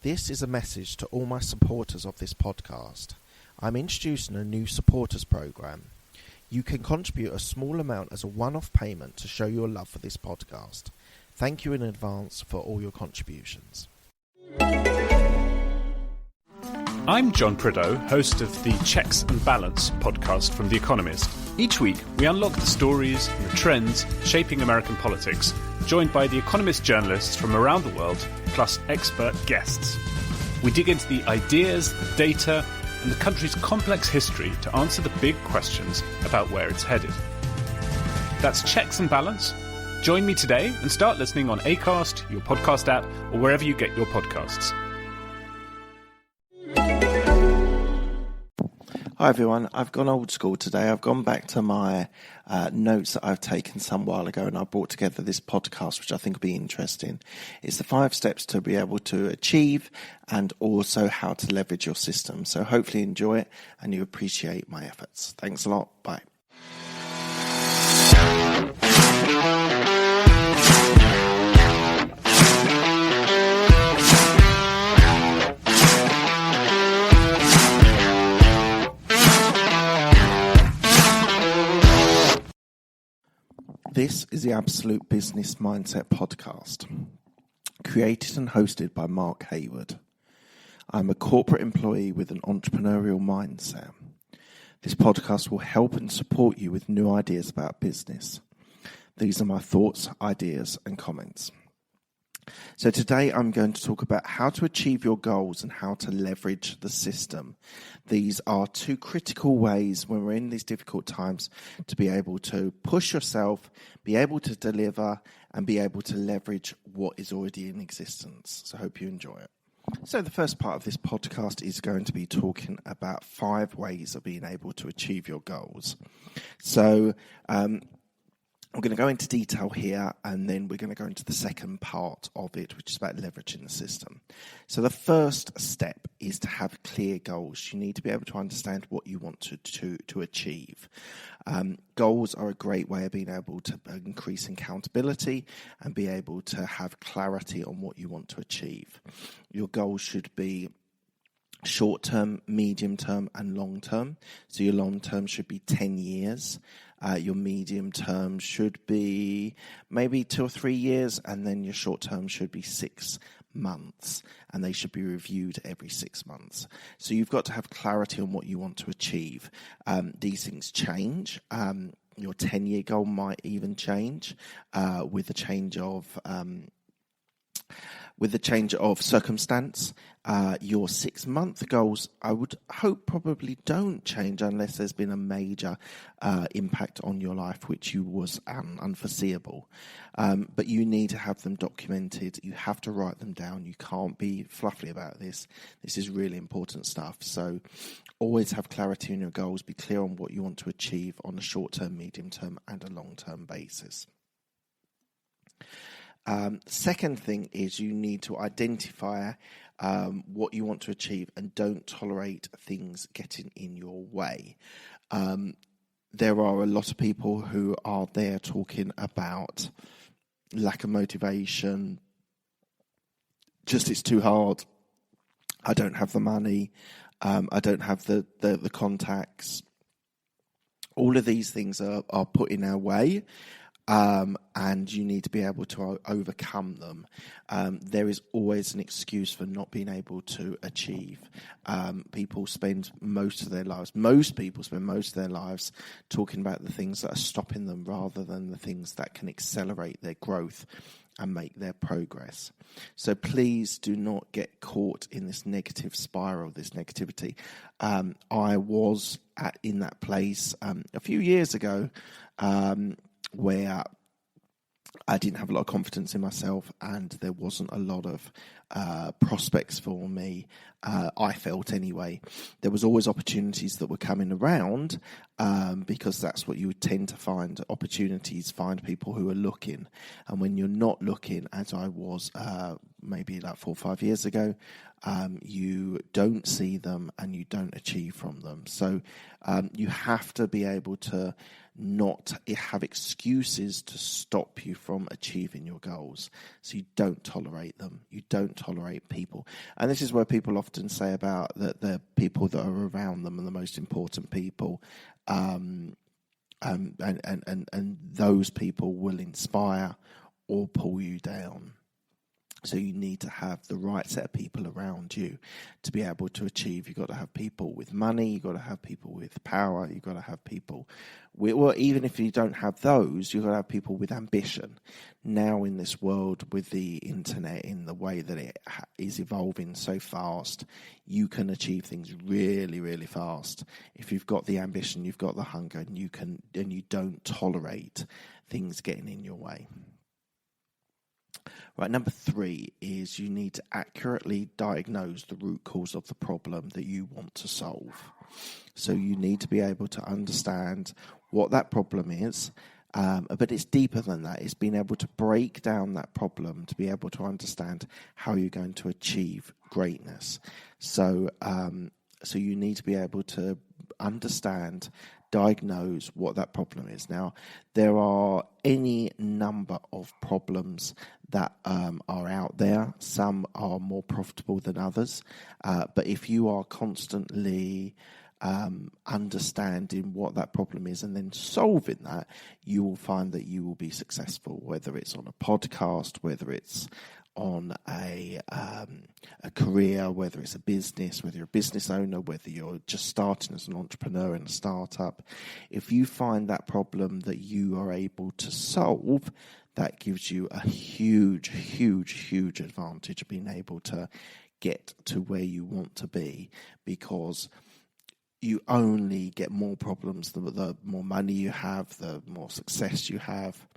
This is a message to all my supporters of this podcast. I'm introducing a new supporters program. You can contribute a small amount as a one-off payment to show your love for this podcast. Thank you in advance for all your contributions. I'm John Prideaux, host of the Checks and Balance podcast from The Economist. Each week, we unlock the stories and the trends shaping American politics, joined by The Economist journalists from around the world, plus expert guests. We dig into the ideas, the data, and the country's complex history to answer the big questions about where it's headed. That's Checks and Balance. Join me today and start listening on Acast, your podcast app, or wherever you get your podcasts. Hi everyone, I've gone old school today. I've gone back to my notes that I've taken some while ago, and I brought together this podcast which I think will be interesting. It's the 5 steps to be able to achieve and also how to leverage your system. So hopefully you enjoy it and you appreciate my efforts. Thanks a lot. Bye. This is the Absolute Business Mindset podcast, created and hosted by Mark Hayward. I'm a corporate employee with an entrepreneurial mindset. This podcast will help and support you with new ideas about business. These are my thoughts, ideas, and comments. So today I'm going to talk about how to achieve your goals and how to leverage the system. These are 2 critical ways when we're in these difficult times to be able to push yourself, be able to deliver, and be able to leverage what is already in existence. So I hope you enjoy it. So the first part of this podcast is going to be talking about 5 ways of being able to achieve your goals. So I'm going to go into detail here, and then we're going to go into the second part of it, which is about leveraging the system. So the first step is to have clear goals. You need to be able to understand what you want to achieve. Goals are a great way of being able to increase accountability and be able to have clarity on what you want to achieve. Your goals should be short-term, medium-term, and long-term. So your long-term should be 10 years. Your medium-term should be maybe 2 or 3 years, and then your short-term should be 6 months, and they should be reviewed every 6 months. So you've got to have clarity on what you want to achieve. These things change. Your 10-year goal might even change with the change of circumstance. Your 6-month goals, I would hope, probably don't change unless there's been a major impact on your life which was unforeseeable. But you need to have them documented. You have to write them down. You can't be fluffy about this. This is really important stuff. So always have clarity in your goals. Be clear on what you want to achieve on a short-term, medium-term, and a long-term basis. Second thing is you need to identify what you want to achieve and don't tolerate things getting in your way. There are a lot of people who are there talking about lack of motivation, just it's too hard, I don't have the money, I don't have the contacts. All of these things are put in our way. And you need to be able to overcome them. There is always an excuse for not being able to achieve. Most people spend most of their lives talking about the things that are stopping them rather than the things that can accelerate their growth and make their progress. So please do not get caught in this negative spiral, this negativity. I was in that place a few years ago, where I didn't have a lot of confidence in myself and there wasn't a lot of prospects for me, I felt anyway. There was always opportunities that were coming around because that's what you would tend to find, opportunities, find people who are looking. And when you're not looking, as I was maybe like 4 or 5 years ago, you don't see them and you don't achieve from them. So you have to be able to not have excuses to stop you from achieving your goals. So you don't tolerate them. You don't tolerate people. And this is where people often say about that the people that are around them are the most important people. And those people will inspire or pull you down. So you need to have the right set of people around you to be able to achieve. You've got to have people with money. You've got to have people with power. You've got to have people with, well, even if you don't have those, you've got to have people with ambition. Now in this world with the internet, in the way that it is evolving so fast, you can achieve things really, really fast. If you've got the ambition, you've got the hunger, and you don't tolerate things getting in your way. Right, number 3 is you need to accurately diagnose the root cause of the problem that you want to solve. So you need to be able to understand what that problem is, but it's deeper than that. It's being able to break down that problem to be able to understand how you're going to achieve greatness. So you need to be able to understand, diagnose what that problem is. Now, there are any number of problems that are out there. Some are more profitable than others. But if you are constantly understanding what that problem is and then solving that, you will find that you will be successful, whether it's on a podcast, whether it's on a career, whether it's a business, whether you're a business owner, whether you're just starting as an entrepreneur in a startup. If you find that problem that you are able to solve, that gives you a huge, huge, huge advantage of being able to get to where you want to be, because you only get more problems the more money you have, the more success you have.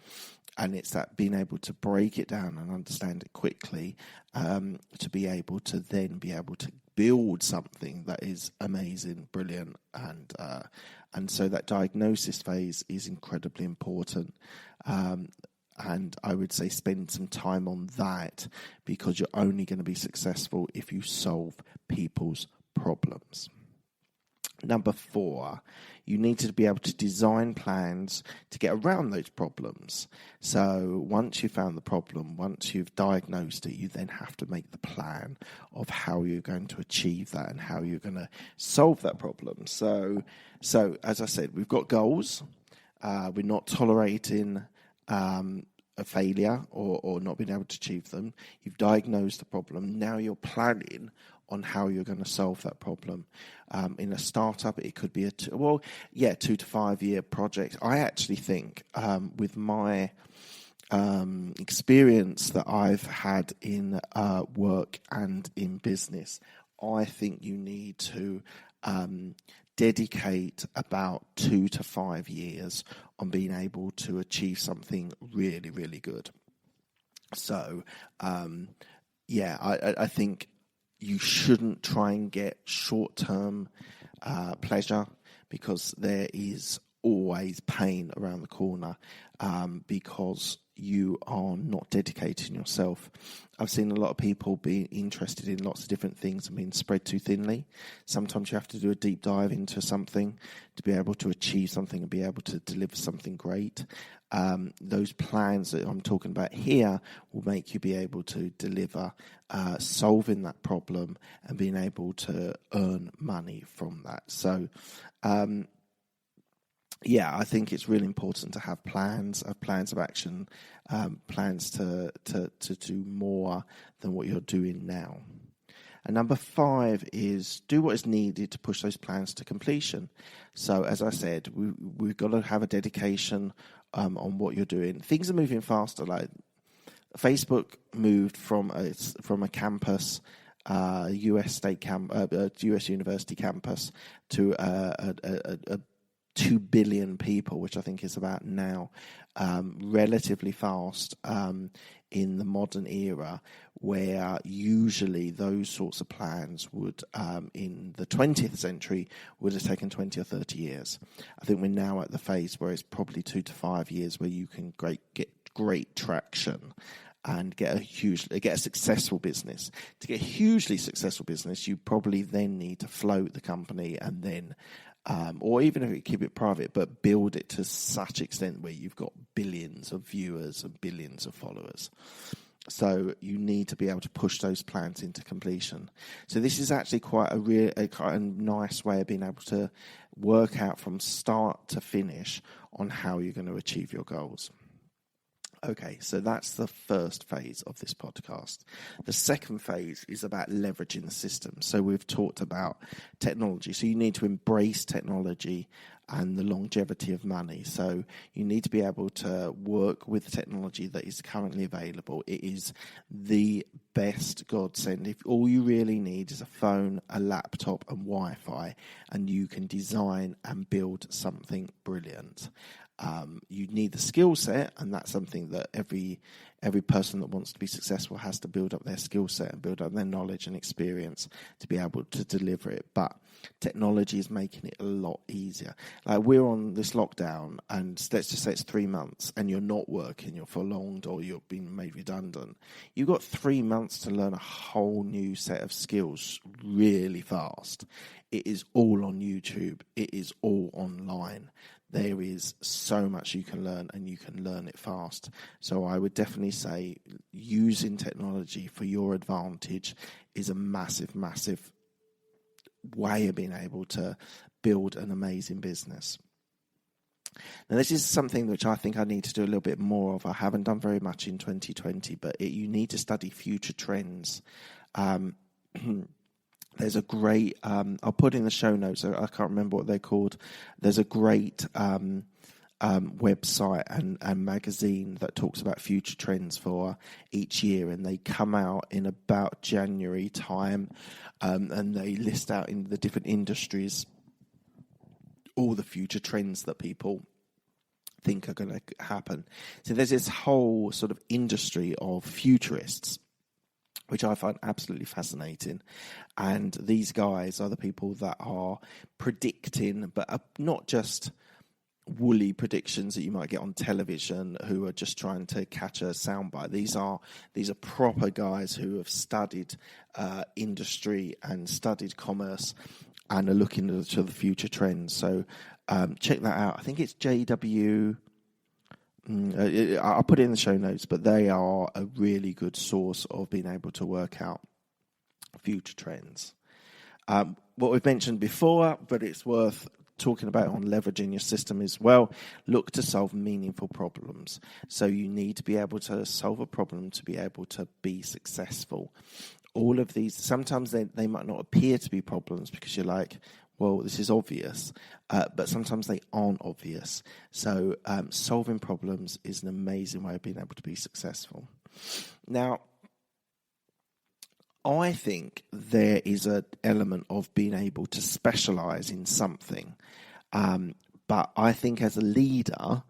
And it's that being able to break it down and understand it quickly, to be able to then be able to build something that is amazing, brilliant, and so that diagnosis phase is incredibly important. And I would say spend some time on that, because you're only going to be successful if you solve people's problems. Number 4, you need to be able to design plans to get around those problems. So once you've found the problem, once you've diagnosed it, you then have to make the plan of how you're going to achieve that and how you're going to solve that problem. So as I said, we've got goals. We're not tolerating a failure or not being able to achieve them. You've diagnosed the problem. Now you're planning on how you're going to solve that problem. In a startup, it could be 2 to 5 year project. I actually think with my experience that I've had in work and in business, I think you need to dedicate about 2 to 5 years on being able to achieve something really, really good. So, I think you shouldn't try and get short-term pleasure, because there is always pain around the corner, because you are not dedicating yourself. I've seen a lot of people be interested in lots of different things and being spread too thinly. Sometimes you have to do a deep dive into something to be able to achieve something and be able to deliver something great. Those plans that I'm talking about here will make you be able to deliver solving that problem and being able to earn money from that. So, I think it's really important to have plans of action, plans to do more than what you're doing now. And number 5 is do what is needed to push those plans to completion. So as I said, we've got to have a dedication on what you're doing. Things are moving faster. Like Facebook moved from a campus, US university campus, to a 2 billion people, which I think is about now, relatively fast in the modern era, where usually those sorts of plans would, in the 20th century, would have taken 20 or 30 years. I think we're now at the phase where it's probably 2 to 5 years where you can get great traction and get a successful business. To get a hugely successful business, you probably then need to float the company and then, or even if you keep it private, but build it to such extent where you've got billions of viewers and billions of followers. So you need to be able to push those plans into completion. So this is actually quite a nice way of being able to work out from start to finish on how you're going to achieve your goals. Okay, so that's the first phase of this podcast. The second phase is about leveraging the system. So we've talked about technology. So you need to embrace technology and the longevity of money. So you need to be able to work with the technology that is currently available. It is the best godsend. If all you really need is a phone, a laptop, and Wi-Fi, and you can design and build something brilliant. You need the skill set, and that's something that every person that wants to be successful has to build up their skill set and build up their knowledge and experience to be able to deliver it. But technology is making it a lot easier. Like, we're on this lockdown, and let's just say it's 3 months, and you're not working, you're prolonged, or you're being made redundant. You've got 3 months to learn a whole new set of skills really fast. It is all on YouTube. It is all online. There is so much you can learn, and you can learn it fast. So I would definitely say using technology for your advantage is a massive, massive way of being able to build an amazing business. Now, this is something which I think I need to do a little bit more of. I haven't done very much in 2020, but you need to study future trends. There's a great, I'll put in the show notes, I can't remember what they're called. There's a great website and magazine that talks about future trends for each year, and they come out in about January time, and they list out in the different industries all the future trends that people think are going to happen. So there's this whole sort of industry of futurists, which I find absolutely fascinating. And these guys are the people that are predicting, but are not just woolly predictions that you might get on television who are just trying to catch a soundbite. These are proper guys who have studied industry and studied commerce and are looking to the future trends. So check that out. I think it's JW... I'll put it in the show notes, but they are a really good source of being able to work out future trends. What we've mentioned before, but it's worth talking about on leveraging your system as well, look to solve meaningful problems. So you need to be able to solve a problem to be able to be successful. All of these, sometimes they might not appear to be problems because you're like, well, this is obvious, but sometimes they aren't obvious. So solving problems is an amazing way of being able to be successful. Now, I think there is an element of being able to specialize in something. But I think as a leader,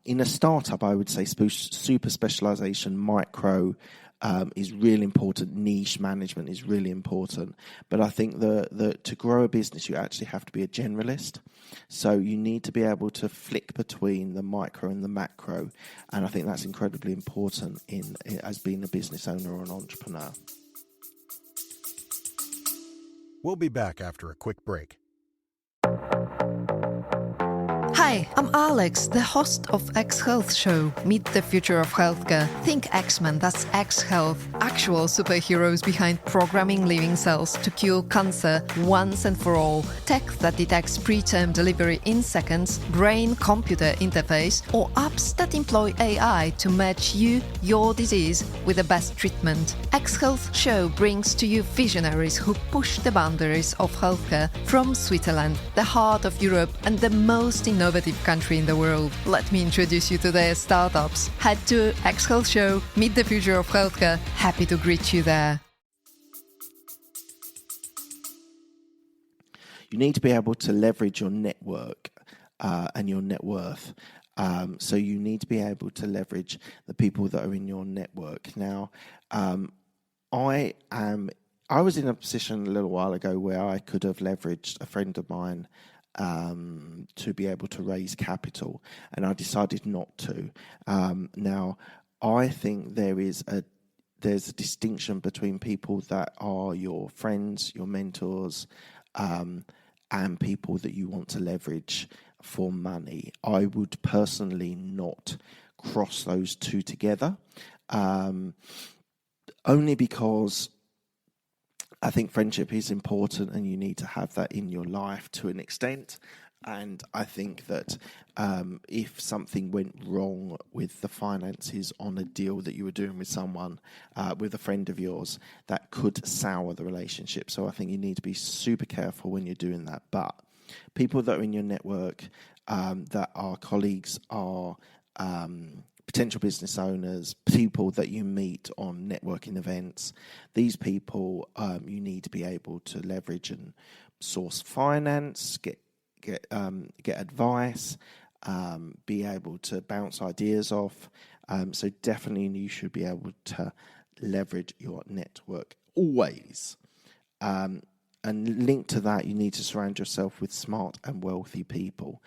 in a startup, I would say super specialization, micro, is really important. Niche management is really important. But I think to grow a business, you actually have to be a generalist. So you need to be able to flick between the micro and the macro. And I think that's incredibly important as being a business owner or an entrepreneur. We'll be back after a quick break. Hi, I'm Alex, the host of X Health Show. Meet the future of healthcare. Think X-Men, that's X Health. Actual superheroes behind programming living cells to cure cancer once and for all. Tech that detects preterm delivery in seconds, brain-computer interface, or apps that employ AI to match your disease with the best treatment. X Health Show brings to you visionaries who push the boundaries of healthcare from Switzerland, the heart of Europe and the most innovative country in the world. Let me introduce you to their startups. Head to X Health Show, meet the future of healthcare. Happy to greet you there. You need to be able to leverage your network and your net worth. So you need to be able to leverage the people that are in your network. Now, I was in a position a little while ago where I could have leveraged a friend of mine to be able to raise capital, and I decided not to. Now, I think there's a distinction between people that are your friends, your mentors, and people that you want to leverage for money. I would personally not cross those two together, only because I think friendship is important and you need to have that in your life to an extent. And I think that if something went wrong with the finances on a deal that you were doing with someone, with a friend of yours, that could sour the relationship. So I think you need to be super careful when you're doing that. But people that are in your network, that are colleagues, are potential business owners, people that you meet on networking events, these people you need to be able to leverage and source finance, get advice, be able to bounce ideas off. So definitely you should be able to leverage your network always. And linked to that, you need to surround yourself with smart and wealthy people,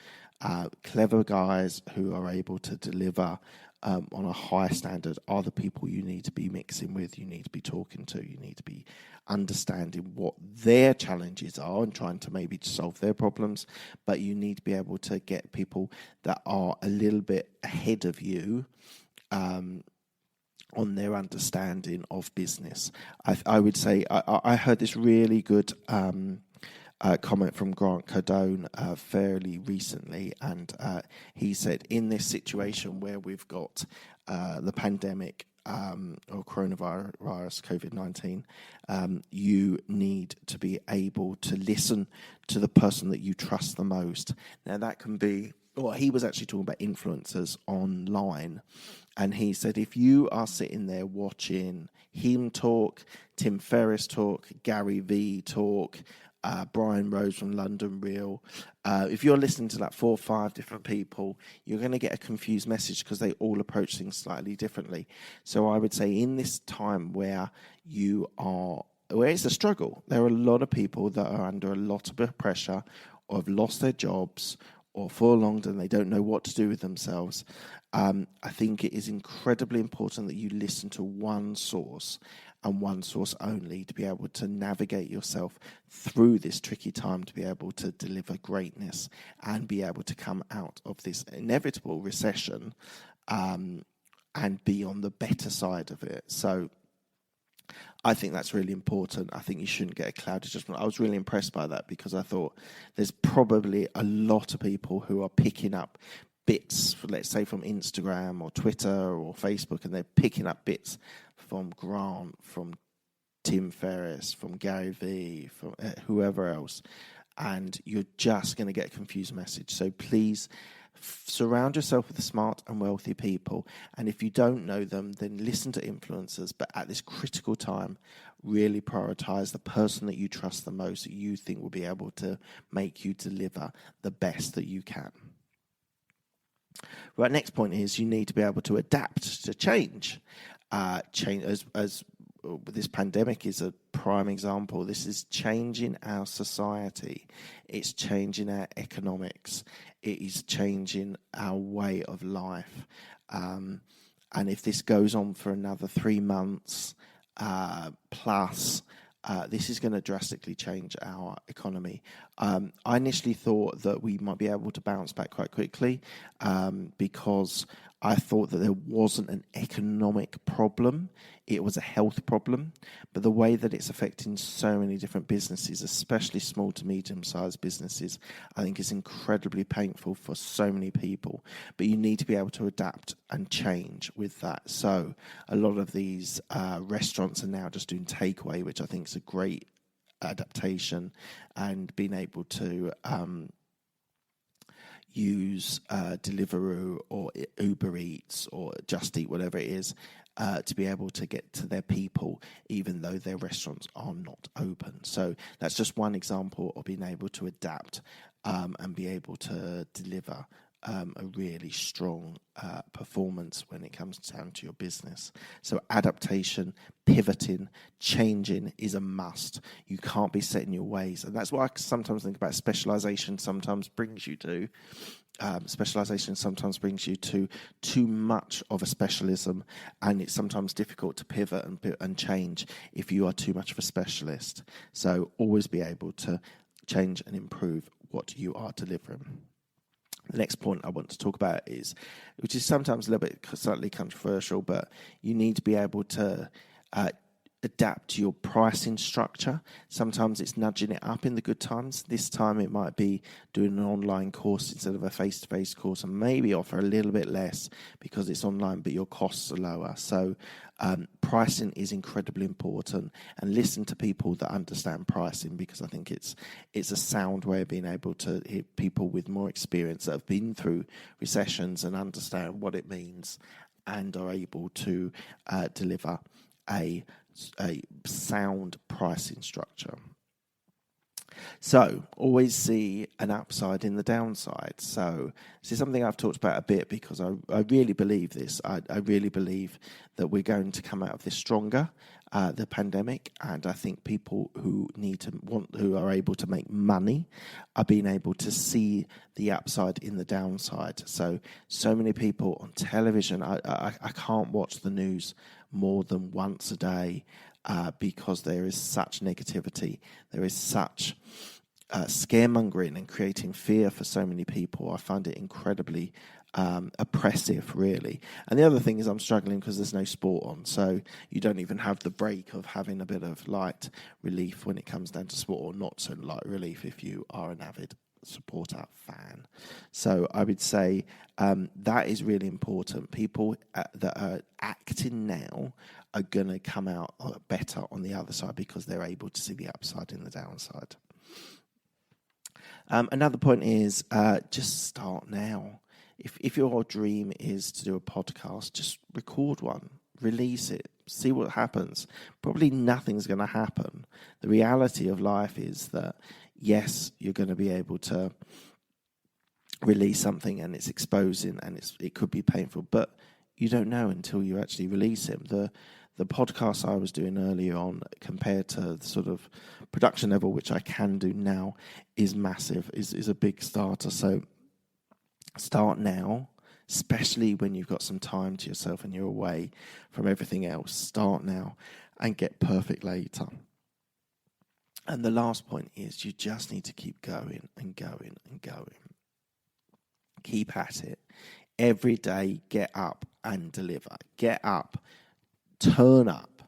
clever guys who are able to deliver on a high standard are the people you need to be mixing with, you need to be talking to, you need to be understanding what their challenges are and trying to maybe solve their problems, but you need to be able to get people that are a little bit ahead of you on their understanding of business. I would say I heard this really good comment from Grant Cardone fairly recently, and he said, in this situation where we've got the pandemic or coronavirus, COVID-19, you need to be able to listen to the person that you trust the most. Now that can be, well, he was actually talking about influencers online, and he said if you are sitting there watching him talk, Tim Ferriss talk, Gary Vee talk, Brian Rose from London Real. If you're listening to like 4 or 5 different people, you're going to get a confused message because they all approach things slightly differently. So I would say in this time where it's a struggle, there are a lot of people that are under a lot of pressure or have lost their jobs or furloughed and they don't know what to do with themselves. I think it is incredibly important that you listen to one source and one source only to be able to navigate yourself through this tricky time, to be able to deliver greatness and be able to come out of this inevitable recession and be on the better side of it. So I think that's really important. I think you shouldn't get a clouded judgment. I was really impressed by that because I thought there's probably a lot of people who are picking up bits, let's say from Instagram or Twitter or Facebook, and they're picking up bits from Grant, from Tim Ferriss, from Gary Vee, from whoever else, and you're just going to get a confused message. So please surround yourself with the smart and wealthy people, and if you don't know them, then listen to influencers, but at this critical time, really prioritize the person that you trust the most, that you think will be able to make you deliver the best that you can. Right, next point is you need to be able to adapt to change. Change as this pandemic is a prime example. This is changing our society. It's changing our economics. It is changing our way of life. And if this goes on for another 3 months plus, this is going to drastically change our economy. I initially thought that we might be able to bounce back quite quickly because I thought that there wasn't an economic problem, it was a health problem. But the way that it's affecting so many different businesses, especially small to medium-sized businesses, I think is incredibly painful for so many people. But you need to be able to adapt and change with that. So a lot of these restaurants are now just doing takeaway, which I think is a great adaptation, and being able to use Deliveroo or Uber Eats or Just Eat, whatever it is, to be able to get to their people, even though their restaurants are not open. So that's just one example of being able to adapt and be able to deliver a really strong performance when it comes down to your business. So adaptation, pivoting, changing is a must. You can't be set in your ways. And that's what I sometimes think about specialization sometimes brings you to. Specialization sometimes brings you to too much of a specialism, and it's sometimes difficult to pivot and change if you are too much of a specialist. So always be able to change and improve what you are delivering. The next point I want to talk about is, which is sometimes a little bit slightly controversial, but you need to be able to adapt to your pricing structure. Sometimes it's nudging it up in the good times. This time it might be doing an online course instead of a face-to-face course, and maybe offer a little bit less because it's online, but your costs are lower. So pricing is incredibly important, and listen to people that understand pricing, because I think it's a sound way of being able to hear people with more experience that have been through recessions and understand what it means and are able to deliver a sound pricing structure. So always see an upside in the downside. So this is something I've talked about a bit because I really believe this. I really believe that we're going to come out of this stronger, the pandemic, and I think people who who are able to make money are being able to see the upside in the downside. So many people on television, I can't watch the news more than once a day because there is such negativity. There is such scaremongering and creating fear for so many people. I find it incredibly oppressive, really. And the other thing is I'm struggling because there's no sport on, so you don't even have the break of having a bit of light relief when it comes down to sport, or not so light relief if you are an avid supporter fan. So I would say that is really important. People that are acting now are going to come out better on the other side because they're able to see the upside in the downside. Another point is just start now. If your dream is to do a podcast, just record one, release it, see what happens. Probably nothing's going to happen. The reality of life is that, yes, you're going to be able to release something and it's exposing and it could be painful, but you don't know until you actually release it. The podcast I was doing earlier on compared to the sort of production level, which I can do now, is massive, is a big starter. So start now, especially when you've got some time to yourself and you're away from everything else. Start now and get perfect later. And the last point is you just need to keep going and going and going. Keep at it. Every day, get up and deliver. Get up, turn up,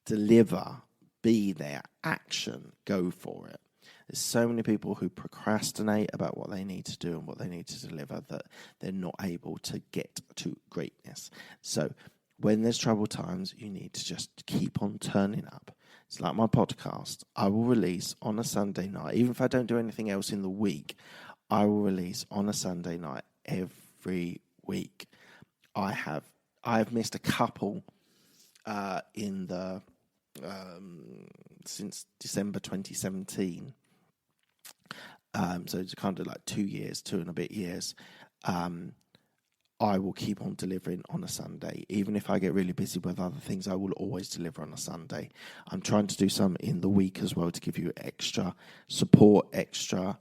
deliver, be there, action, go for it. There's so many people who procrastinate about what they need to do and what they need to deliver that they're not able to get to greatness. So when there's troubled times, you need to just keep on turning up. It's like my podcast. I will release on a Sunday night. Even if I don't do anything else in the week, I will release on a Sunday night every week. I have missed a couple in the since December 2017. So it's kind of like 2 and a bit years. I will keep on delivering on a Sunday. Even if I get really busy with other things, I will always deliver on a Sunday. I'm trying to do some in the week as well to give you extra support, extra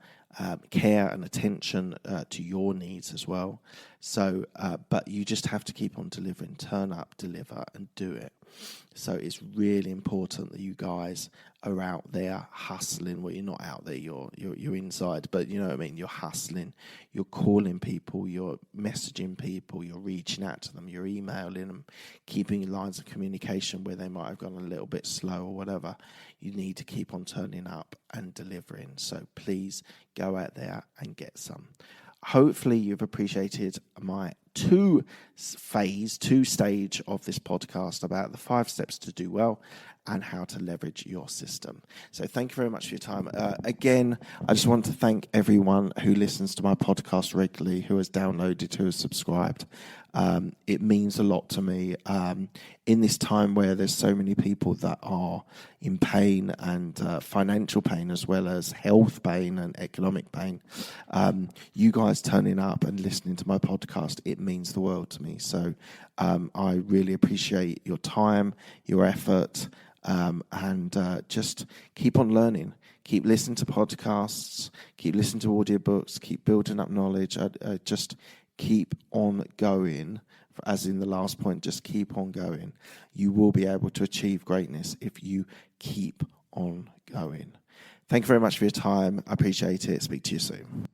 care and attention to your needs as well. So, but you just have to keep on delivering, turn up, deliver, and do it. So it's really important that you guys are out there hustling. Well, you're not out there, you're inside, but you know what I mean, you're hustling, you're calling people, you're messaging people, you're reaching out to them, you're emailing them, keeping lines of communication where they might have gone a little bit slow or whatever. You need to keep on turning up and delivering. So please go out there and get some. Hopefully you've appreciated my two stage of this podcast about the 5 steps to do well and how to leverage your system. So thank you very much for your time. Again, I just want to thank everyone who listens to my podcast regularly, who has downloaded, who has subscribed. It means a lot to me in this time where there's so many people that are in pain and financial pain, as well as health pain and economic pain. You guys turning up and listening to my podcast, it means the world to me. So I really appreciate your time, your effort, and just keep on learning. Keep listening to podcasts, keep listening to audiobooks, keep building up knowledge. Just keep on going. As in the last point, just keep on going. You will be able to achieve greatness if you keep on going. Thank you very much for your time. I appreciate it. Speak to you soon.